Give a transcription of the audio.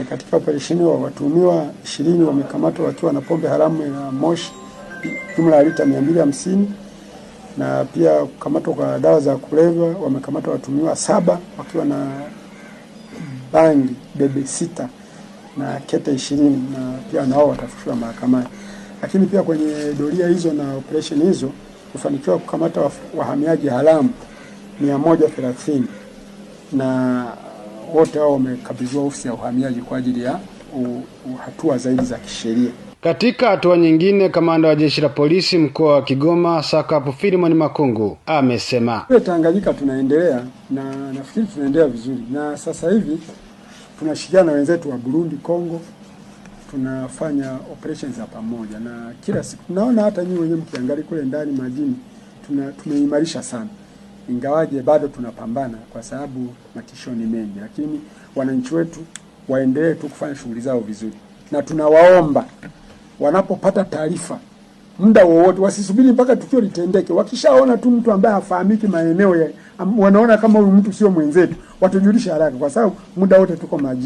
Katika operesheni wa watuhumiwa 20 wamekamatwa wakiwa na pombe haramu ya moshi jumla ya lita 250, na pia kukamatwa kwa dawa za kulevya wamekamatwa watuhumiwa 7 wakiwa na bangi bebe 6 na kete 20, na pia nao watafikishwa mahakamani. Lakini pia kwenye doria hizo na operation hizo kufanikiwa kukamata wahamiaji haramu 130, na wote hao wamekabidhiwa ofisi ya uhamiaji kwa ajili ya hatua zaidi za kisheria. Katika hatua nyingine, kamanda wa jeshi la polisi mkoa wa Kigoma Sakapu Filimon Makungu amesema Tanganyika tunaendelea, na nafikiri tunaendelea vizuri, na sasa hivi tunashirikiana na wenzetu wa Burundi, Kongo, tunafanya operations za pamoja, na kila siku naona hata nyinyi wenyewe mkiangalia kule ndani majini tumeimarisha sana, ingawaje bado tunapambana kwa sababu matisho ni mengi, lakini wananchi wetu waendelee tu kufanya shughuli zao vizuri, na tunawaomba wanapopata taarifa muda wowote wasisubiri mpaka tukio litendeke. Wakishaona tu mtu ambaye hafahamiki maeneo ya wanaona kama huyu mtu sio mwenzetu, watujulishe haraka, kwa sababu muda wote tuko majini.